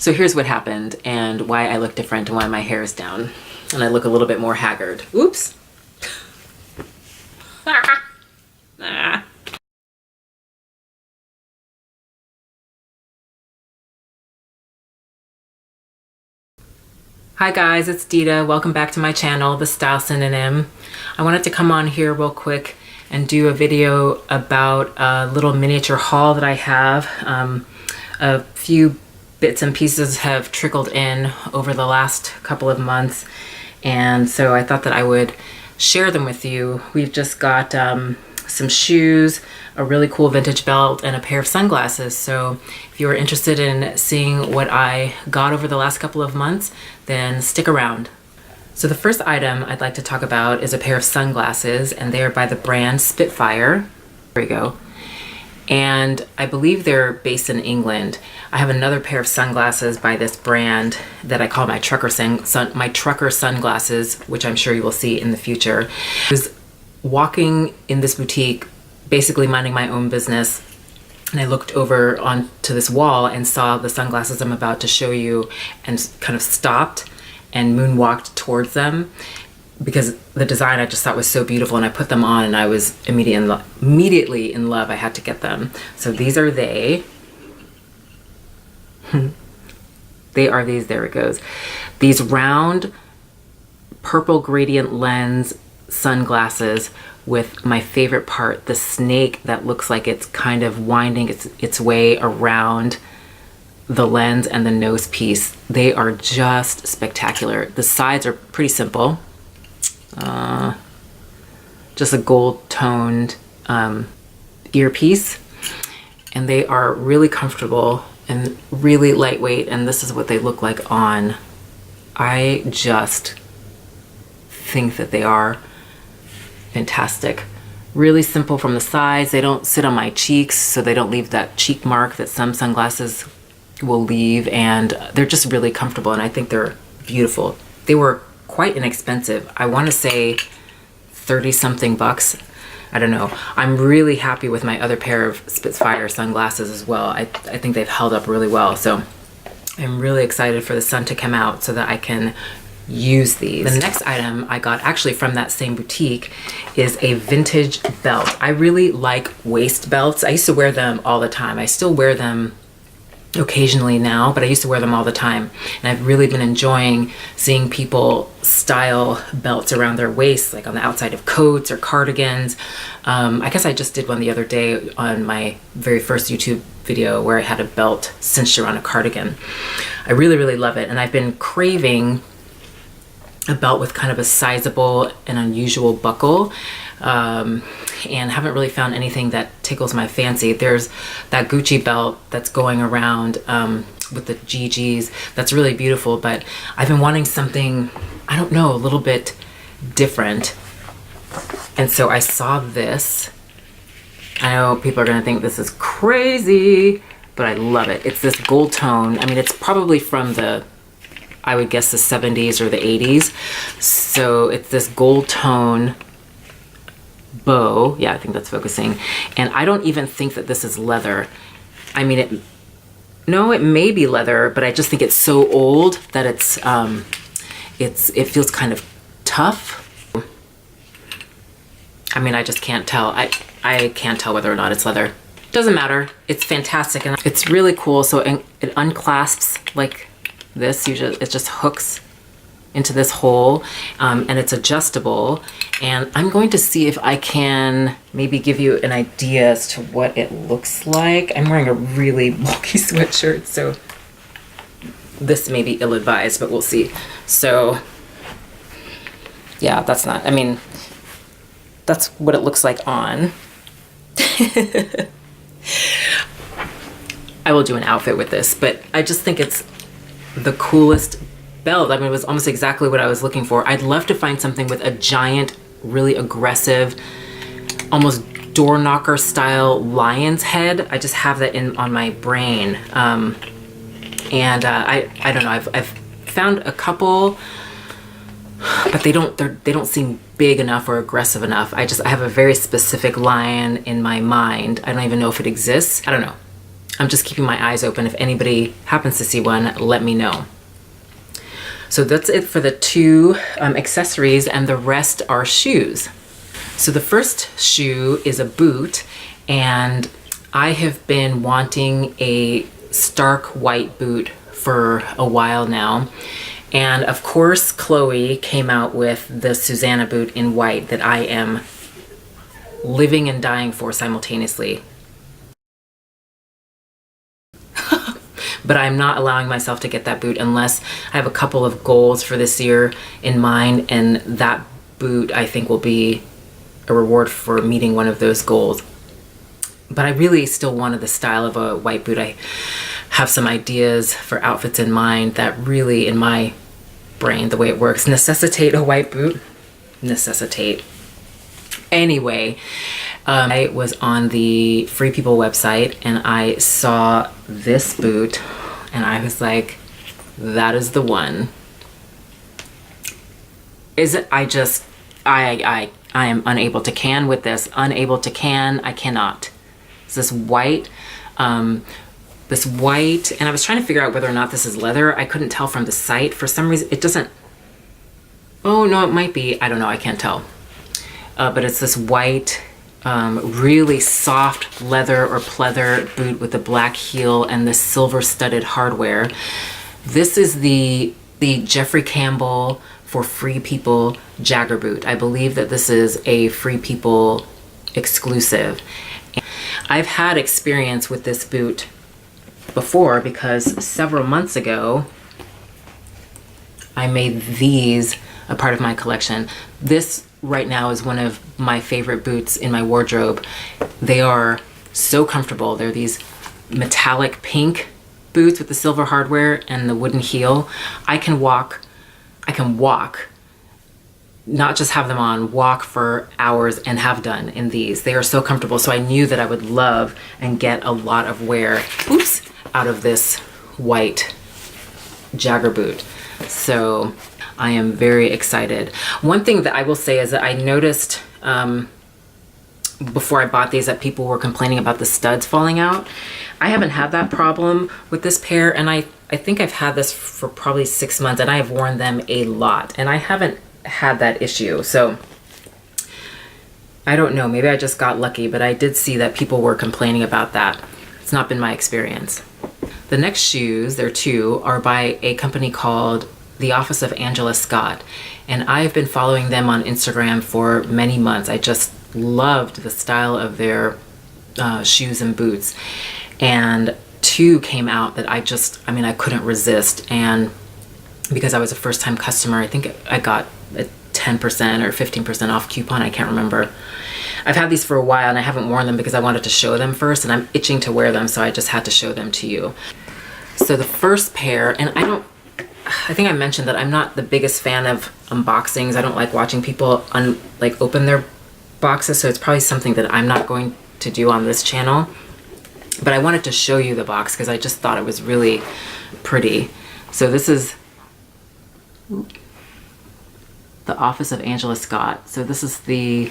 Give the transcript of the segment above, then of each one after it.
So here's what happened and why I look different and why my hair is down and I look a little bit more haggard. Oops. Hi guys, it's Dita. Welcome back to my channel, The Style Synonym. I wanted to come on here real quick and do a video about a little miniature haul that I have. A few bits and pieces have trickled in over the last couple of months, and so I thought that I would share them with you. We've just got some shoes, a really cool vintage belt, and a pair of sunglasses. So if you are interested in seeing what I got over the last couple of months, then stick around. So the first item I'd like to talk about is a pair of sunglasses, and they are by the brand Spitfire. There we go. And I believe they're based in England. I have another pair of sunglasses by this brand that I call my trucker sunglasses, which I'm sure you will see in the future. I was walking in this boutique, basically minding my own business, and I looked over onto this wall and saw the sunglasses I'm about to show you and kind of stopped and moonwalked towards them because the design I just thought was so beautiful, and I put them on and I was immediately in love. I had to get them. So these are they. They are these, there it goes. These round purple gradient lens sunglasses with my favorite part, the snake that looks like it's kind of winding its way around the lens and the nose piece. They are just spectacular. The sides are pretty simple. Just a gold toned earpiece, and they are really comfortable and really lightweight, and this is what they look like on. I just think that they are fantastic. Really simple from the sides. They don't sit on my cheeks, so they don't leave that cheek mark that some sunglasses will leave, and they're just really comfortable, and I think they're beautiful. They were quite inexpensive. I want to say 30 something bucks. I don't know. I'm really happy with my other pair of Spitfire sunglasses as well. I think they've held up really well. So I'm really excited for the sun to come out so that I can use these. The next item I got actually from that same boutique is a vintage belt. I really like waist belts. I used to wear them all the time. I still wear them occasionally now, but I used to wear them all the time, and I've really been enjoying seeing people style belts around their waist, like on the outside of coats or cardigans. I guess I just did one the other day on my very first YouTube video where I had a belt cinched around a cardigan. I really love it, and I've been craving a belt with kind of a sizable and unusual buckle, and haven't really found anything that tickles my fancy. There's that Gucci belt that's going around with the GGs that's really beautiful, but I've been wanting something, I don't know, a little bit different. And so I saw this. I know people are gonna think this is crazy, but I love it. It's this gold tone. I mean, it's probably from the, I would guess, the 70s or the 80s. So it's this gold tone bow. Yeah, I think that's focusing. And I don't even think that this is leather. I mean, no, it may be leather, but I just think it's so old that it feels kind of tough. I mean, I just can't tell. I can't tell whether or not it's leather. Doesn't matter. It's fantastic, and it's really cool. So it unclasps like this. It just hooks into this hole, and it's adjustable, and I'm going to see if I can maybe give you an idea as to what it looks like. I'm wearing a really bulky sweatshirt, so this may be ill-advised, but we'll see. So yeah, that's what it looks like on. I will do an outfit with this, but I just think it's the coolest belt. I mean, it was almost exactly what I was looking for. I'd love to find something with a giant, really aggressive, almost door knocker style lion's head. I just have that on my brain. I don't know. I've found a couple, but they don't seem big enough or aggressive enough. I have a very specific lion in my mind. I don't even know if it exists. I don't know. I'm just keeping my eyes open. If anybody happens to see one, let me know. So that's it for the two accessories, and the rest are shoes. So the first shoe is a boot, and I have been wanting a stark white boot for a while now. And of course, Chloe came out with the Susanna boot in white that I am living and dying for simultaneously. But I'm not allowing myself to get that boot unless I have a couple of goals for this year in mind, and that boot I think will be a reward for meeting one of those goals. But I really still wanted the style of a white boot. I have some ideas for outfits in mind that really, in my brain, the way it works, necessitate a white boot. Anyway, I was on the Free People website and I saw this boot and I was like, that is the one. I am unable to can with this. Unable to can, I cannot. It's this white, and I was trying to figure out whether or not this is leather. I couldn't tell from the site. For some reason, it doesn't, oh no, it might be, I don't know, I can't tell. But it's this white, really soft leather or pleather boot with a black heel and this silver studded hardware. This is the Jeffrey Campbell for Free People Jagger boot. I believe that this is a Free People exclusive. I've had experience with this boot before because several months ago I made these a part of my collection. This right now is one of my favorite boots in my wardrobe. They are so comfortable. They're these metallic pink boots with the silver hardware and the wooden heel. I can walk, not just have them on, walk for hours and have done in these. They are so comfortable. So I knew that I would love and get a lot of wear, out of this white Jagger boot. So I am very excited. One thing that I will say is that I noticed before I bought these that people were complaining about the studs falling out. I haven't had that problem with this pair, and I think I've had this for probably 6 months, and I have worn them a lot, and I haven't had that issue. So I don't know, maybe I just got lucky, but I did see that people were complaining about that. It's not been my experience. The next shoes, there are two, are by a company called The Office of Angela Scott, and I've been following them on Instagram for many months. I just loved the style of their shoes and boots, and two came out that I couldn't resist. And because I was a first-time customer, I think I got a 10% or 15% off coupon, I can't remember. I've had these for a while and I haven't worn them because I wanted to show them first, and I'm itching to wear them, so I just had to show them to you. So the first pair, and I think I mentioned that I'm not the biggest fan of unboxings. I don't like watching people open their boxes, so it's probably something that I'm not going to do on this channel. But I wanted to show you the box because I just thought it was really pretty. So this is The Office of Angela Scott. So this is the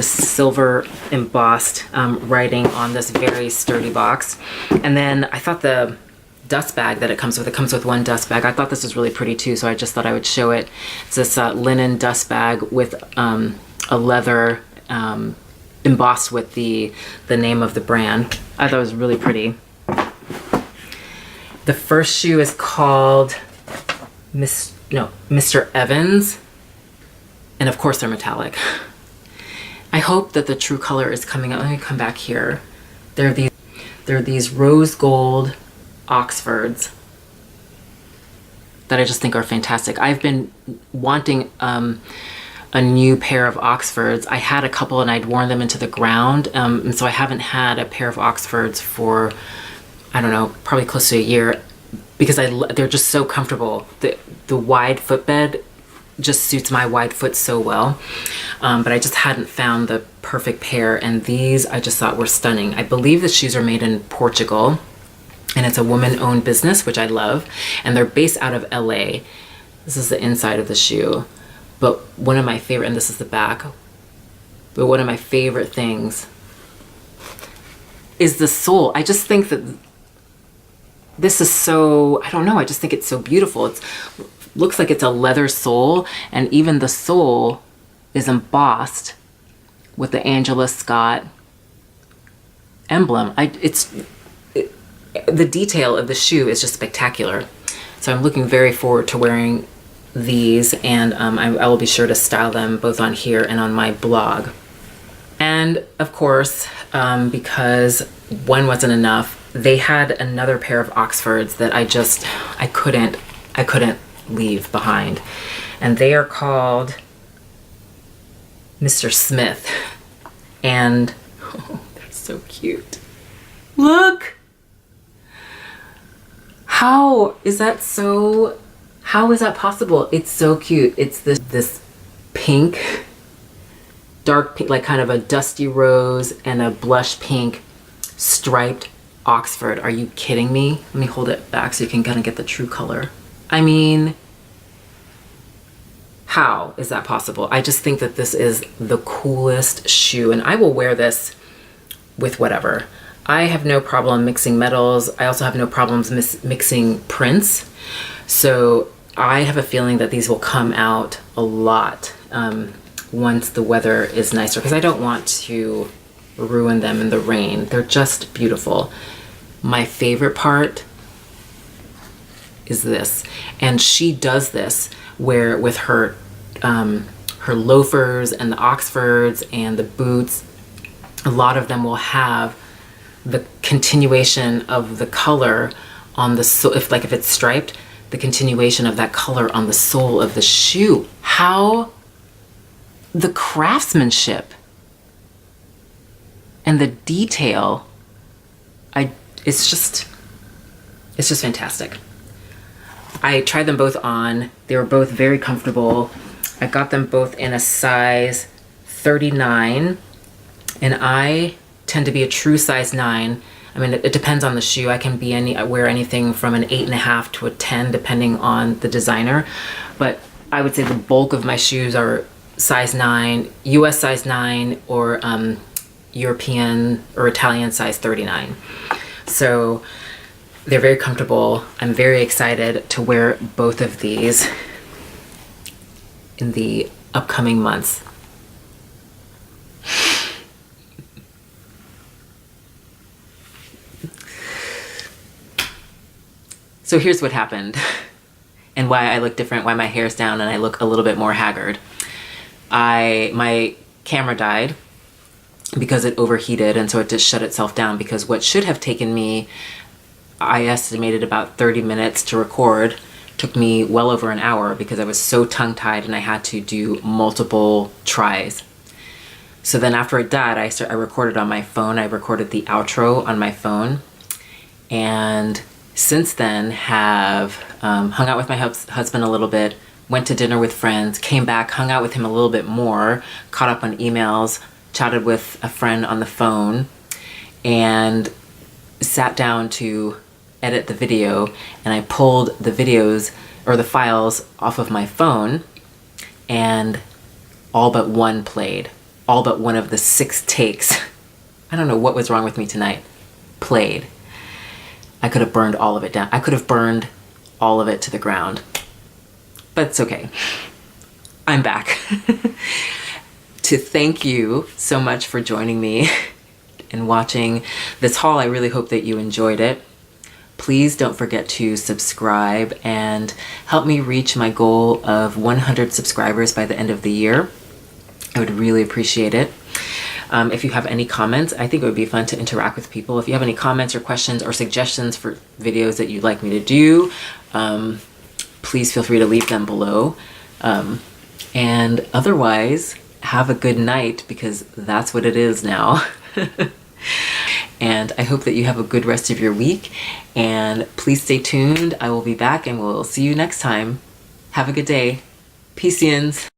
silver embossed writing on this very sturdy box. And then I thought the dust bag that it comes with one dust bag. I thought this was really pretty too, so I just thought I would show it. It's this linen dust bag with a leather embossed with the name of the brand. I thought it was really pretty. The first shoe is called Mr. Evans, and of course they're metallic. I hope that the true color is coming out. Let me come back here. There are these rose gold Oxfords that I just think are fantastic. I've been wanting a new pair of Oxfords. I had a couple and I'd worn them into the ground, and so I haven't had a pair of Oxfords for, I don't know, probably close to a year, because they're just so comfortable. The wide footbed just suits my wide foot so well, but I just hadn't found the perfect pair, and these I just thought were stunning. I believe the shoes are made in Portugal, and it's a woman-owned business, which I love, and they're based out of LA. This is the inside of the shoe, but one of my favorite, and this is the back, but one of my favorite things is the sole. I just think that this is so, I don't know, I just think it's so beautiful. It looks like it's a leather sole, and even the sole is embossed with the Angela Scott emblem. The detail of the shoe is just spectacular. So I'm looking very forward to wearing these, and I will be sure to style them both on here and on my blog. And of course, because one wasn't enough, they had another pair of Oxfords that I couldn't leave behind. And they are called Mr. Smith. And oh, they're so cute. Look! How is that possible? It's so cute. It's this pink, dark pink, like kind of a dusty rose and a blush pink striped Oxford. Are you kidding me? Let me hold it back so you can kind of get the true color. I mean, how is that possible? I just think that this is the coolest shoe, and I will wear this with whatever. I have no problem mixing metals. I also have no problems mixing prints. So I have a feeling that these will come out a lot once the weather is nicer, because I don't want to ruin them in the rain. They're just beautiful. My favorite part is this, and she does this where with her loafers and the Oxfords and the boots, a lot of them will have the continuation of the color on the sole. If it's striped, the continuation of that color on the sole of the shoe. How the craftsmanship and the detail, it's just fantastic. I tried them both on. They were both very comfortable. I got them both in a size 39, and I tend to be a true size 9. I mean, it depends on the shoe. I can wear anything from an 8.5 to a 10, depending on the designer. But I would say the bulk of my shoes are size 9, US size 9, or European or Italian size 39. So they're very comfortable. I'm very excited to wear both of these in the upcoming months. So here's what happened and why I look different, why my hair's down and I look a little bit more haggard. My camera died because it overheated, and so it just shut itself down, because what should have taken me, I estimated about 30 minutes to record, took me well over an hour because I was so tongue-tied and I had to do multiple tries. So then after it died, I recorded on my phone. I recorded the outro on my phone, and since then have hung out with my husband a little bit, went to dinner with friends, came back, hung out with him a little bit more, caught up on emails, chatted with a friend on the phone, and sat down to edit the video. And I pulled the videos or the files off of my phone, and all but one played. All but one of the 6 takes. I don't know what was wrong with me tonight. Played. I could have burned all of it down. I could have burned all of it to the ground. But it's okay. I'm back. To thank you so much for joining me and watching this haul. I really hope that you enjoyed it. Please don't forget to subscribe and help me reach my goal of 100 subscribers by the end of the year. I would really appreciate it. If you have any comments, I think it would be fun to interact with people. If you have any comments or questions or suggestions for videos that you'd like me to do, please feel free to leave them below. And otherwise, have a good night, because that's what it is now. And I hope that you have a good rest of your week, and please stay tuned. I will be back and we'll see you next time. Have a good day. Peace-ians.